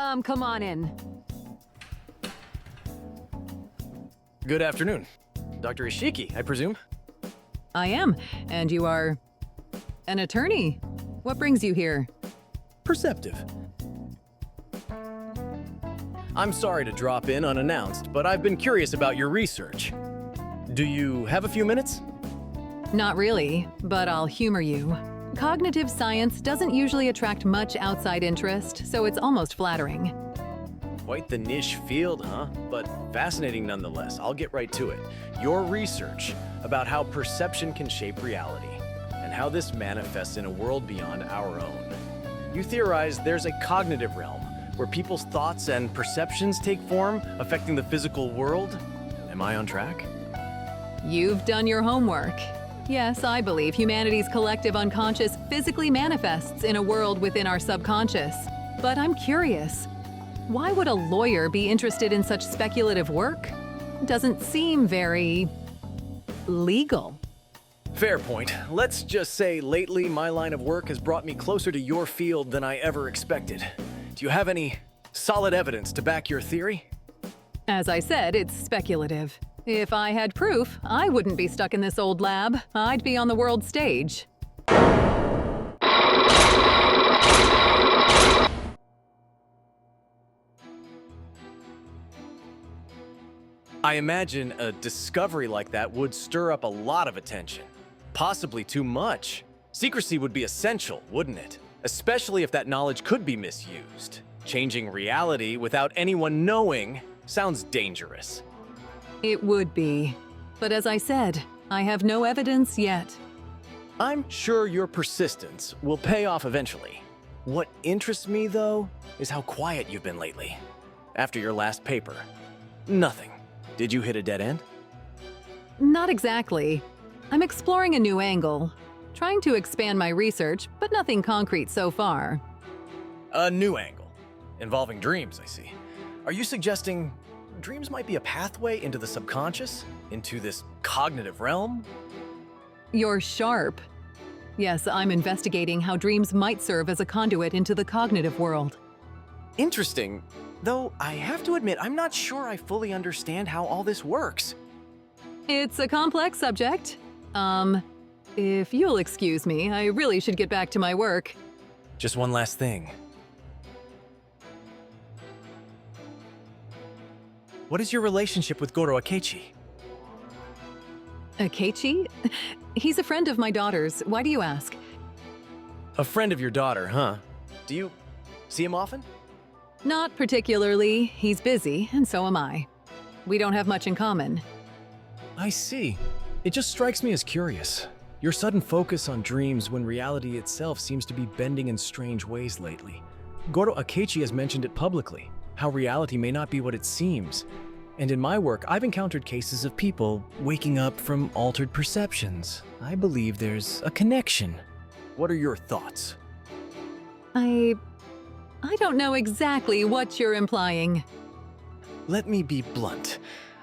Come on in. Good afternoon. Dr. Ishiki, I presume? I am, and you are an attorney. What brings you here? Perceptive. I'm sorry to drop in unannounced, but I've been curious about your research. Do you have a few minutes? Not really, but I'll humor you. Cognitive science doesn't usually attract much outside interest, so it's almost flattering. Quite the niche field, huh? But fascinating nonetheless. I'll get right to it. Your research about how perception can shape reality, and how this manifests in a world beyond our own. You theorize there's a cognitive realm, where people's thoughts and perceptions take form, affecting the physical world? Am I on track? You've done your homework. Yes, I believe humanity's collective unconscious physically manifests in a world within our subconscious. But I'm curious, why would a lawyer be interested in such speculative work? Doesn't seem very legal. Fair point. Let's just say lately my line of work has brought me closer to your field than I ever expected. Do you have any solid evidence to back your theory? As I said, it's speculative. If I had proof, I wouldn't be stuck in this old lab. I'd be on the world stage. I imagine a discovery like that would stir up a lot of attention. Possibly too much. Secrecy would be essential, wouldn't it? Especially if that knowledge could be misused. Changing reality without anyone knowing sounds dangerous. It would be. But as I said, I have no evidence yet. I'm sure your persistence will pay off eventually. What interests me, though, is how quiet you've been lately. After your last paper. Nothing. Did you hit a dead end? Not exactly. I'm exploring a new angle, trying to expand my research, but nothing concrete so far. A new angle. Involving dreams, I see. Are you suggesting dreams might be a pathway into the subconscious? Into this cognitive realm? You're sharp. Yes, I'm investigating how dreams might serve as a conduit into the cognitive world. Interesting. Though I have to admit, I'm not sure I fully understand how all this works. It's a complex subject. If you'll excuse me, I really should get back to my work. Just one last thing. What is your relationship with Goro Akechi? Akechi? He's a friend of my daughter's. Why do you ask? A friend of your daughter, huh? Do you see him often? Not particularly. He's busy, and so am I. We don't have much in common. I see. It just strikes me as curious. Your sudden focus on dreams when reality itself seems to be bending in strange ways lately. Goro Akechi has mentioned it publicly, how reality may not be what it seems. And in my work, I've encountered cases of people waking up from altered perceptions. I believe there's a connection. What are your thoughts? I don't know exactly what you're implying. Let me be blunt.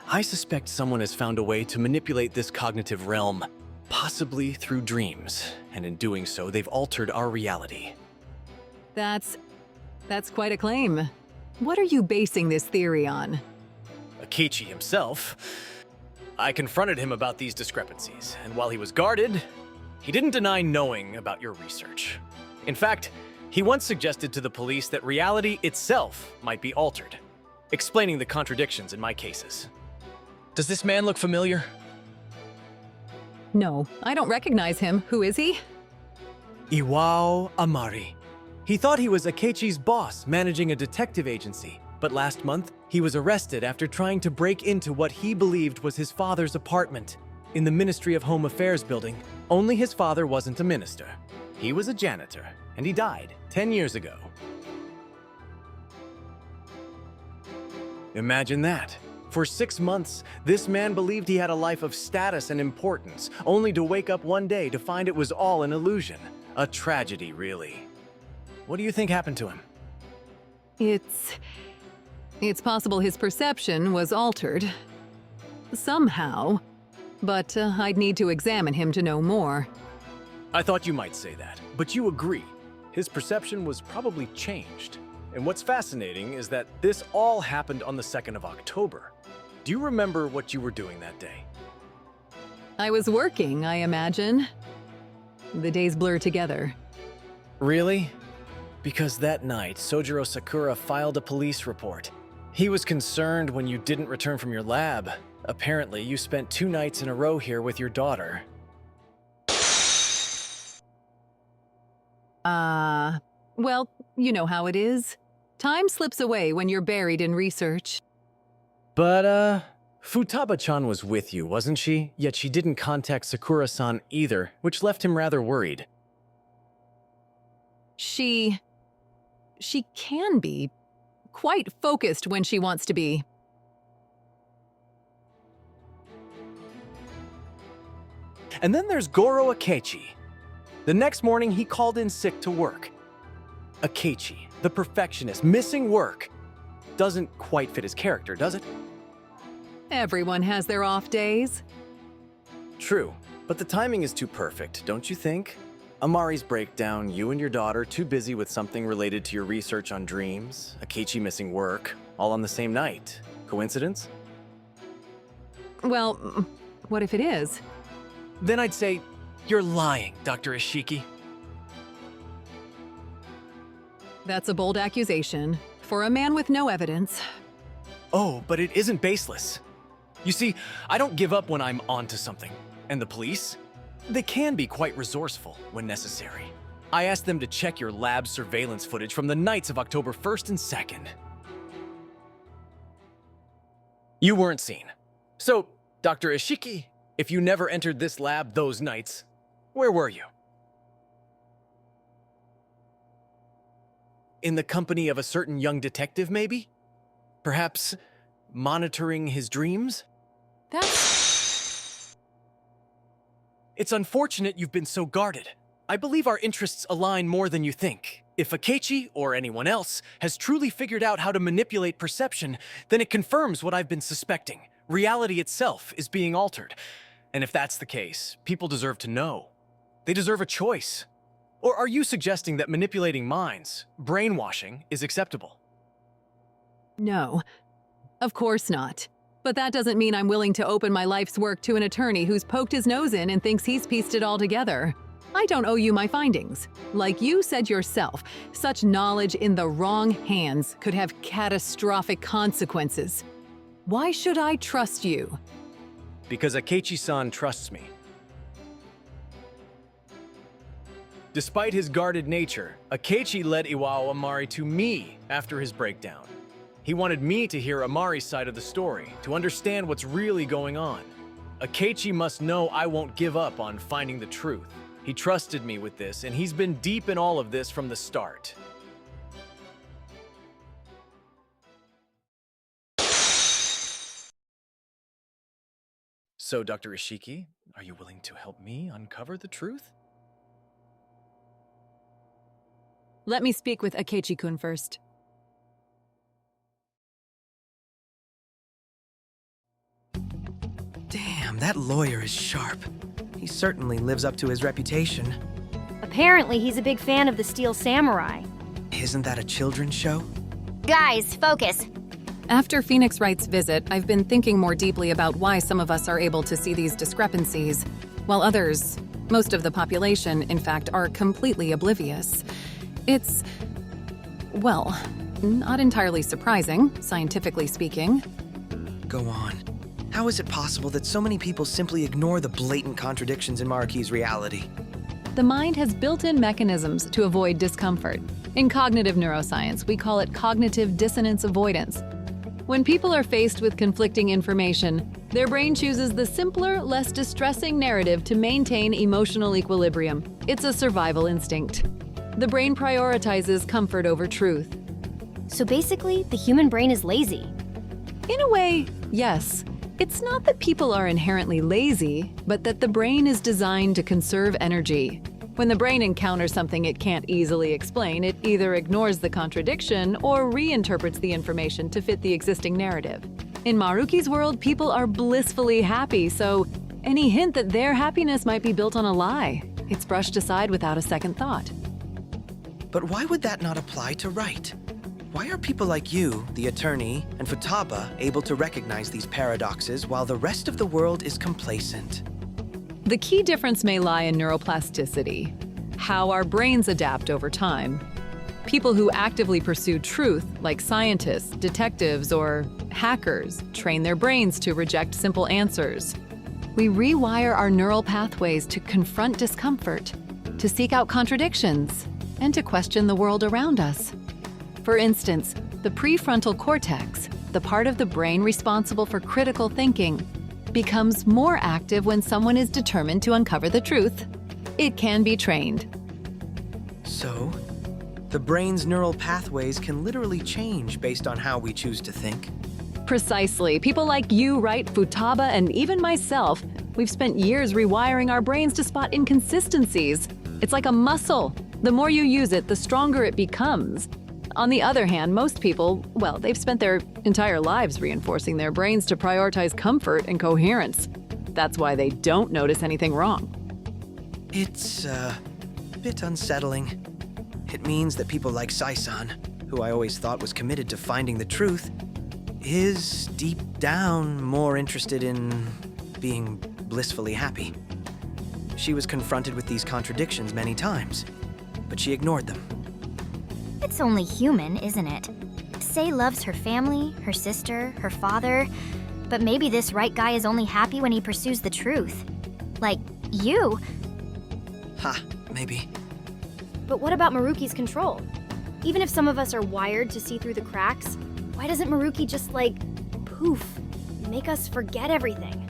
I suspect someone has found a way to manipulate this cognitive realm, possibly through dreams, and in doing so, they've altered our reality. That's quite a claim. What are you basing this theory on? Akechi himself. I confronted him about these discrepancies, and while he was guarded, he didn't deny knowing about your research. In fact, he once suggested to the police that reality itself might be altered, explaining the contradictions in my cases. Does this man look familiar? No, I don't recognize him. Who is he? Iwao Amari. He thought he was Akechi's boss managing a detective agency, but last month, he was arrested after trying to break into what he believed was his father's apartment in the Ministry of Home Affairs building. Only his father wasn't a minister. He was a janitor, and he died 10 years ago. Imagine that. For 6 months, this man believed he had a life of status and importance, only to wake up one day to find it was all an illusion. A tragedy, really. What do you think happened to him? It's possible his perception was altered. Somehow. But I'd need to examine him to know more. I thought you might say that, but you agree. His perception was probably changed. And what's fascinating is that this all happened on the 2nd of October. Do you remember what you were doing that day? I was working, I imagine. The days blur together. Really? Because that night, Sojiro Sakura filed a police report. He was concerned when you didn't return from your lab. Apparently, you spent 2 nights in a row here with your daughter. Well, you know how it is. Time slips away when you're buried in research. But, Futaba-chan was with you, wasn't she? Yet she didn't contact Sakura-san either, which left him rather worried. She can be quite focused when she wants to be. And then there's Goro Akechi. The next morning, he called in sick to work. Akechi, the perfectionist, missing work. Doesn't quite fit his character, does it? Everyone has their off days. True, but the timing is too perfect, don't you think? Amari's breakdown, you and your daughter too busy with something related to your research on dreams, Akechi missing work, all on the same night. Coincidence? Well, what if it is? Then I'd say, you're lying, Dr. Ishiki. That's a bold accusation. For a man with no evidence. Oh, but it isn't baseless. You see, I don't give up when I'm onto something. And the police? They can be quite resourceful when necessary. I asked them to check your lab surveillance footage from the nights of October 1st and 2nd. You weren't seen. So, Dr. Ishiki, if you never entered this lab those nights, where were you? In the company of a certain young detective, maybe? Perhaps monitoring his dreams? It's unfortunate you've been so guarded. I believe our interests align more than you think. If Akechi, or anyone else, has truly figured out how to manipulate perception, then it confirms what I've been suspecting. Reality itself is being altered. And if that's the case, people deserve to know. They deserve a choice. Or are you suggesting that manipulating minds, brainwashing, is acceptable? No, of course not. But that doesn't mean I'm willing to open my life's work to an attorney who's poked his nose in and thinks he's pieced it all together. I don't owe you my findings. Like you said yourself, such knowledge in the wrong hands could have catastrophic consequences. Why should I trust you? Because Akechi-san trusts me. Despite his guarded nature, Akechi led Iwao Amari to me after his breakdown. He wanted me to hear Amari's side of the story, to understand what's really going on. Akechi must know I won't give up on finding the truth. He trusted me with this, and he's been deep in all of this from the start. So, Dr. Ishiki, are you willing to help me uncover the truth? Let me speak with Akechi-kun first. Damn, that lawyer is sharp. He certainly lives up to his reputation. Apparently, he's a big fan of the Steel Samurai. Isn't that a children's show? Guys, focus. After Phoenix Wright's visit, I've been thinking more deeply about why some of us are able to see these discrepancies, while others, most of the population, in fact, are completely oblivious. It's, well, not entirely surprising, scientifically speaking. Go on. How is it possible that so many people simply ignore the blatant contradictions in Maruki's reality? The mind has built-in mechanisms to avoid discomfort. In cognitive neuroscience, we call it cognitive dissonance avoidance. When people are faced with conflicting information, their brain chooses the simpler, less distressing narrative to maintain emotional equilibrium. It's a survival instinct. The brain prioritizes comfort over truth. So basically, the human brain is lazy. In a way, yes. It's not that people are inherently lazy, but that the brain is designed to conserve energy. When the brain encounters something it can't easily explain, it either ignores the contradiction or reinterprets the information to fit the existing narrative. In Maruki's world, people are blissfully happy, so any hint that their happiness might be built on a lie, it's brushed aside without a second thought. But why would that not apply to Wright? Why are people like you, the attorney, and Futaba able to recognize these paradoxes while the rest of the world is complacent? The key difference may lie in neuroplasticity, how our brains adapt over time. People who actively pursue truth, like scientists, detectives, or hackers, train their brains to reject simple answers. We rewire our neural pathways to confront discomfort, to seek out contradictions, and to question the world around us. For instance, the prefrontal cortex, the part of the brain responsible for critical thinking, becomes more active when someone is determined to uncover the truth. It can be trained. So, the brain's neural pathways can literally change based on how we choose to think. Precisely. People like you, right, Futaba, and even myself, we've spent years rewiring our brains to spot inconsistencies. It's like a muscle. The more you use it, the stronger it becomes. On the other hand, most people, well, they've spent their entire lives reinforcing their brains to prioritize comfort and coherence. That's why they don't notice anything wrong. It's a bit unsettling. It means that people like Sai-san, who I always thought was committed to finding the truth, is deep down more interested in being blissfully happy. She was confronted with these contradictions many times, but she ignored them. It's only human, isn't it? Sei loves her family, her sister, her father, but maybe this right guy is only happy when he pursues the truth. Like, you. Ha, maybe. But what about Maruki's control? Even if some of us are wired to see through the cracks, why doesn't Maruki just, poof, make us forget everything?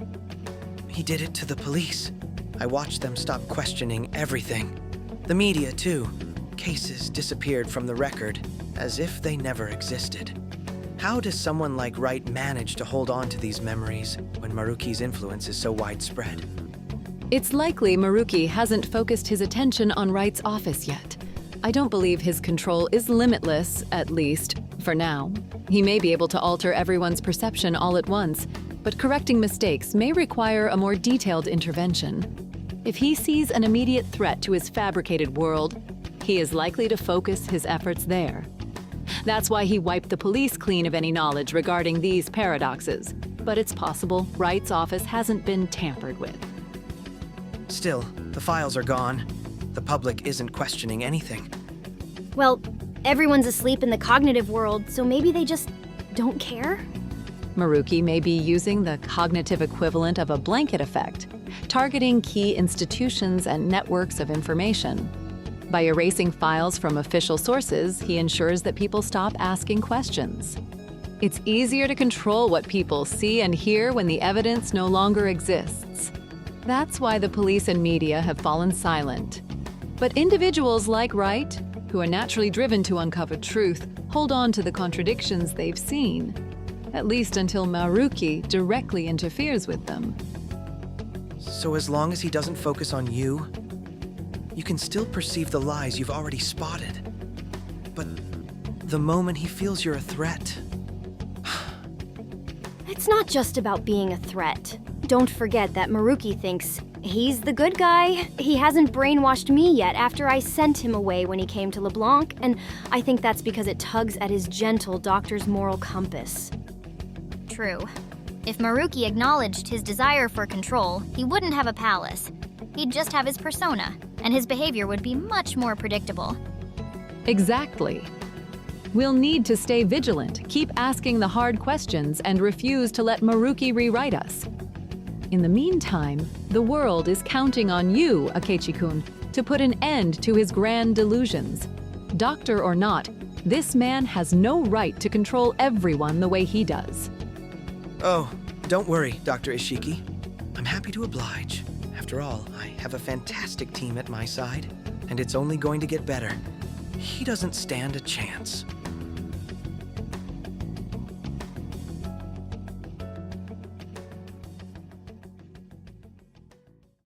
He did it to the police. I watched them stop questioning everything. The media, too. Cases disappeared from the record, as if they never existed. How does someone like Wright manage to hold on to these memories when Maruki's influence is so widespread? It's likely Maruki hasn't focused his attention on Wright's office yet. I don't believe his control is limitless, at least, for now. He may be able to alter everyone's perception all at once, but correcting mistakes may require a more detailed intervention. If he sees an immediate threat to his fabricated world, he is likely to focus his efforts there. That's why he wiped the police clean of any knowledge regarding these paradoxes. But it's possible Wright's office hasn't been tampered with. Still, the files are gone. The public isn't questioning anything. Well, everyone's asleep in the cognitive world, so maybe they just don't care? Maruki may be using the cognitive equivalent of a blanket effect, targeting key institutions and networks of information. By erasing files from official sources, he ensures that people stop asking questions. It's easier to control what people see and hear when the evidence no longer exists. That's why the police and media have fallen silent. But individuals like Wright, who are naturally driven to uncover truth, hold on to the contradictions they've seen, at least until Maruki directly interferes with them. So as long as he doesn't focus on you, you can still perceive the lies you've already spotted. But the moment he feels you're a threat... It's not just about being a threat. Don't forget that Maruki thinks he's the good guy. He hasn't brainwashed me yet after I sent him away when he came to LeBlanc, and I think that's because it tugs at his gentle doctor's moral compass. True. If Maruki acknowledged his desire for control, he wouldn't have a palace. He'd just have his persona, and his behavior would be much more predictable. Exactly. We'll need to stay vigilant, keep asking the hard questions, and refuse to let Maruki rewrite us. In the meantime, the world is counting on you, Akechi-kun, to put an end to his grand delusions. Doctor or not, this man has no right to control everyone the way he does. Oh, don't worry, Dr. Ishiki. I'm happy to oblige. After all, I have a fantastic team at my side, and it's only going to get better. He doesn't stand a chance.